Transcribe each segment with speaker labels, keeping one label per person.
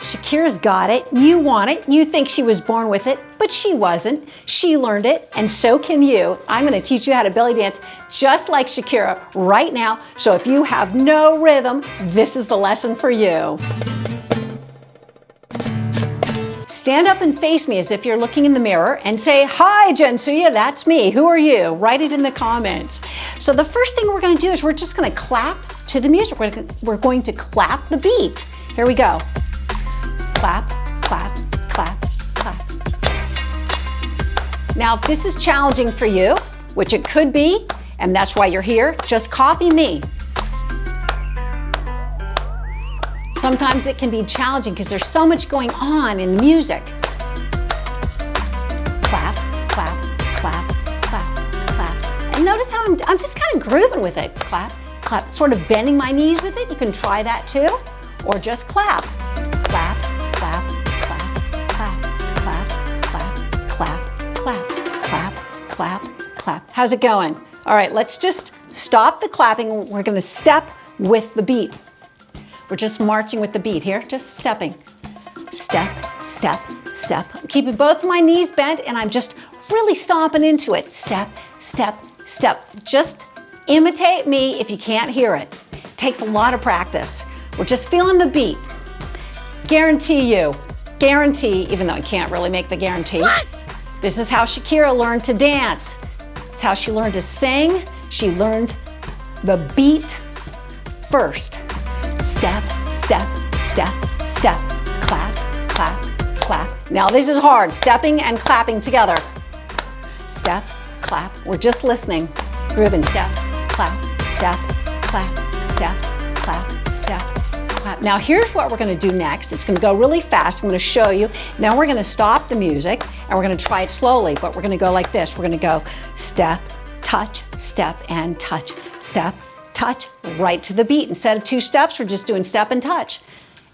Speaker 1: Shakira's got it, you want it, you think she was born with it, but she wasn't. She learned it, and so can you. I'm gonna teach you how to belly dance just like Shakira right now. So if you have no rhythm, this is the lesson for you. Stand up and face me as if you're looking in the mirror and say, "Hi, Jensuya, that's me. Who are you?" Write it in the comments. So the first thing we're gonna do is we're just gonna clap to the music. We're going to clap the beat. Here we go. Clap, clap, clap, clap. Now, if this is challenging for you, which it could be, and that's why you're here, just copy me. Sometimes it can be challenging because there's so much going on in the music. Clap, clap, clap, clap, clap. And notice how I'm just kind of grooving with it. Clap, clap, sort of bending my knees with it. You can try that too, or just clap. Clap, clap, clap, clap, clap, clap, clap, clap, clap, clap, clap. How's it going? All right, let's just stop the clapping. We're gonna step with the beat. We're just marching with the beat here, just stepping. Step, step, step. I'm keeping both my knees bent and I'm just really stomping into it. Step, step, step. Just imitate me if you can't hear it. It takes a lot of practice. We're just feeling the beat. Guarantee, even though I can't really make the guarantee. This is how Shakira learned to dance. It's how she learned to sing. She learned the beat first. Step, step, step, step, clap, clap, clap. Now this is hard, stepping and clapping together. Step, clap, we're just listening. Grooving, step, clap, step, clap, step, clap, step, clap. Now here's what we're gonna do next. It's gonna go really fast. I'm gonna show you. Now we're gonna stop the music and we're gonna try it slowly, but we're gonna go like this. We're gonna go step, touch, step, and touch, step, touch, right to the beat. Instead of 2 steps, we're just doing step and touch.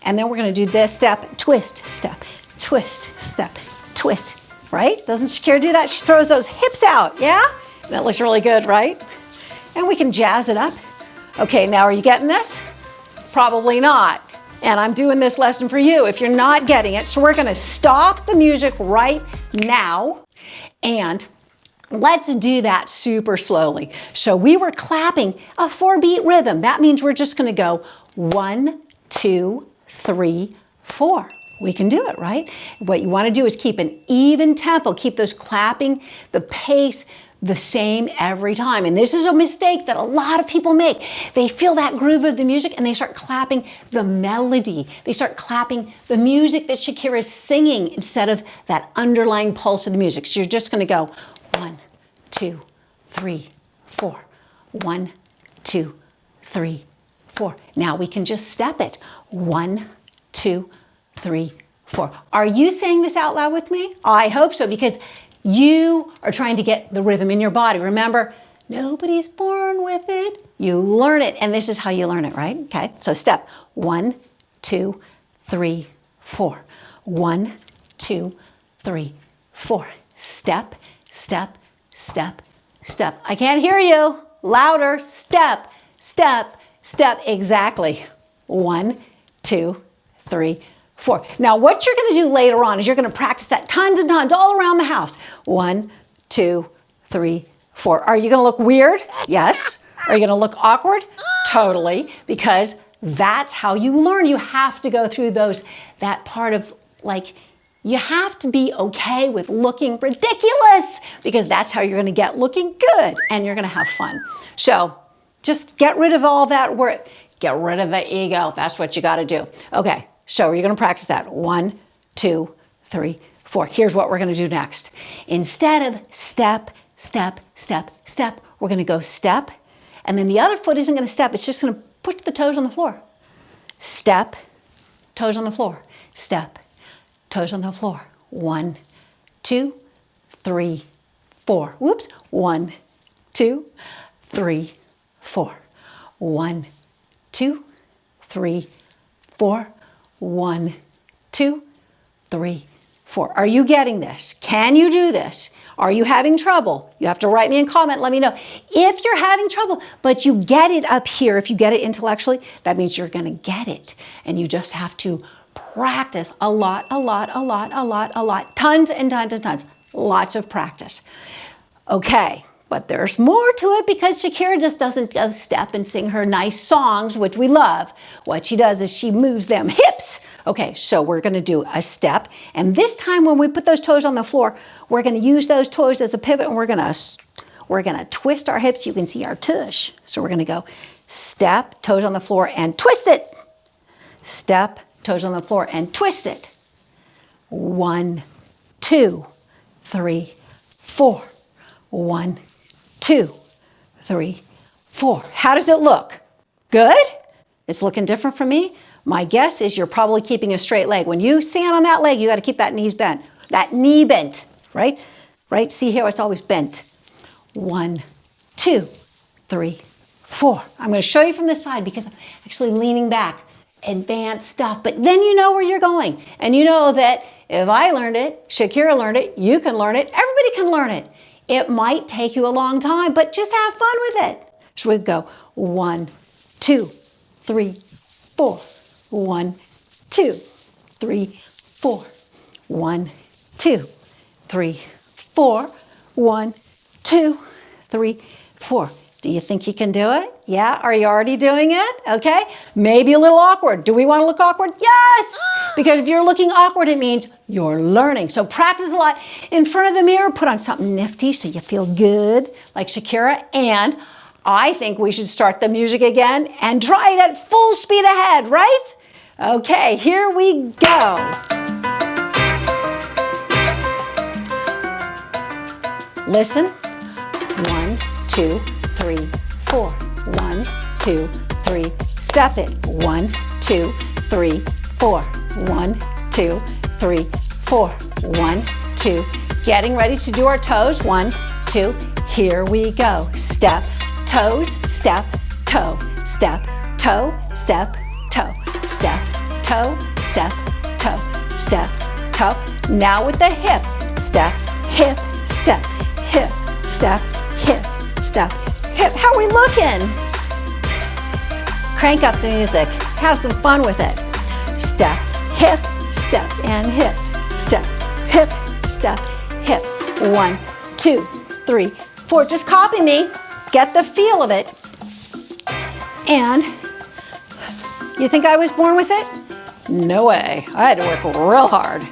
Speaker 1: And then we're gonna do this step, twist, step, twist, step, twist, right? Doesn't Shakira do that? She throws those hips out, yeah? That looks really good, right? And we can jazz it up. Okay, now are you getting this? Probably not. And I'm doing this lesson for you if you're not getting it. So we're gonna stop the music right now and let's do that super slowly. So we were clapping a 4-beat rhythm. That means we're just gonna go 1, 2, 3, 4. We can do it, right? What you wanna do is keep an even tempo, keep those clapping, the pace the same every time. And this is a mistake that a lot of people make. They feel that groove of the music and they start clapping the melody. They start clapping the music that Shakira is singing instead of that underlying pulse of the music. So you're just gonna go 1, 2, 3, 4. 1, 2, 3, 4. Now we can just step it. 1, 2, 3, 4. Are you saying this out loud with me? I hope so, because you are trying to get the rhythm in your body. Remember, nobody's born with it. You learn it, and this is how you learn it, right? Okay, so step 1, 2, 3, 4. 1, 2, 3, 4. Step, step, step, step. I can't hear you. Louder. Step, step, step. Exactly. 1, 2, 3, 4. Now what you're gonna do later on is you're gonna practice that tons and tons all around the house. 1, 2, 3, 4. Are you gonna look weird? Yes. Are you gonna look awkward? Totally, because that's how you learn. You have to go through that part of like, you have to be okay with looking ridiculous, because that's how you're gonna get looking good and you're gonna have fun. So just get rid of all that work. Get rid of the ego. That's what you gotta do. Okay, so you're gonna practice that. 1, 2, 3, 4. Here's what we're gonna do next. Instead of step, step, step, step, we're gonna go step, and then the other foot isn't gonna step, it's just gonna push the toes on the floor. Step, toes on the floor. Step, toes on the floor. 1, 2, 3, 4. Whoops. 1, 2, 3, 4. 1, 2, 3, 4. 1, 2, 3, 4. Are you getting this? Can you do this? Are you having trouble? You have to write me a comment, let me know. If you're having trouble, but you get it up here, if you get it intellectually, that means you're gonna get it. And you just have to practice a lot, tons and tons and tons, lots of practice. Okay, but there's more to it because Shakira just doesn't go step and sing her nice songs, which we love. What she does is she moves them hips. Okay, so we're gonna do a step, and this time when we put those toes on the floor, we're gonna use those toes as a pivot, and we're gonna twist our hips. You can see our tush. So we're gonna go step, toes on the floor, and twist it. Step, toes on the floor, and twist it. 1, 2, 3, 4. 1, 2, 3, 4. How does it look? Good? It's looking different from me? My guess is you're probably keeping a straight leg. When you stand on that leg, you got to keep that knees bent. That knee bent, right? Right? See how it's always bent. 1, 2, 3, 4. I'm going to show you from the side because I'm actually leaning back. Advanced stuff. But then you know where you're going. And you know that if I learned it, Shakira learned it, you can learn it, everybody can learn it. It might take you a long time, but just have fun with it. So we go 1, 2, 3, 4. 1, 2, 3, 4. 1, 2, 3, 4. 1, 2, 3, 4. Do you think you can do it? Yeah? Are you already doing it? Okay. Maybe a little awkward. Do we want to look awkward? Yes! Because if you're looking awkward, it means you're learning. So practice a lot in front of the mirror. Put on something nifty so you feel good, like Shakira. And I think we should start the music again and try it at full speed ahead, right? Okay, here we go. Listen. 1, 2, 3, 4. 1, 2, 3. Step it. 1, 2, 3, 4. 1, 2, 3, 4. 1, 2. Getting ready to do our toes. 1, 2. Here we go. Step, toes, step, toe, step, toe, step, toe, step, toe, step, toe, step, toe. Now with the hip. Step, hip, step, hip, step, hip, step, hip. How are we looking? Crank up the music. Have some fun with it. Step, hip, step, and hip. Step, hip, step, hip. 1, 2, 3, 4. Just copy me. Get the feel of it. And you think I was born with it? No way. I had to work real hard.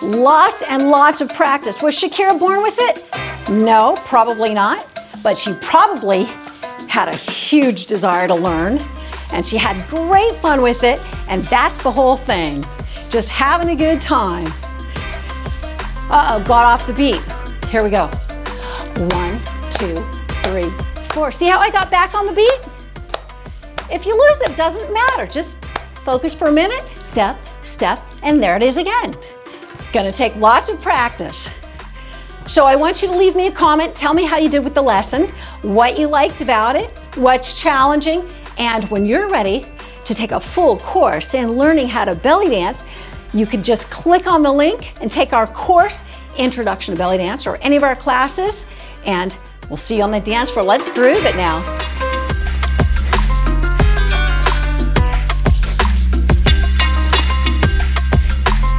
Speaker 1: Lots and lots of practice. Was Shakira born with it? No, probably not. But she probably had a huge desire to learn, and she had great fun with it, and that's the whole thing. Just having a good time. Uh-oh, got off the beat. Here we go. 1, 2, 3, 4. See how I got back on the beat? If you lose it, doesn't matter. Just focus for a minute, step, step, and there it is again. Gonna take lots of practice. So I want you to leave me a comment. Tell me how you did with the lesson, what you liked about it, what's challenging, and when you're ready to take a full course in learning how to belly dance, you could just click on the link and take our course, Introduction to Belly Dance, or any of our classes, and we'll see you on the dance floor. Let's groove it now.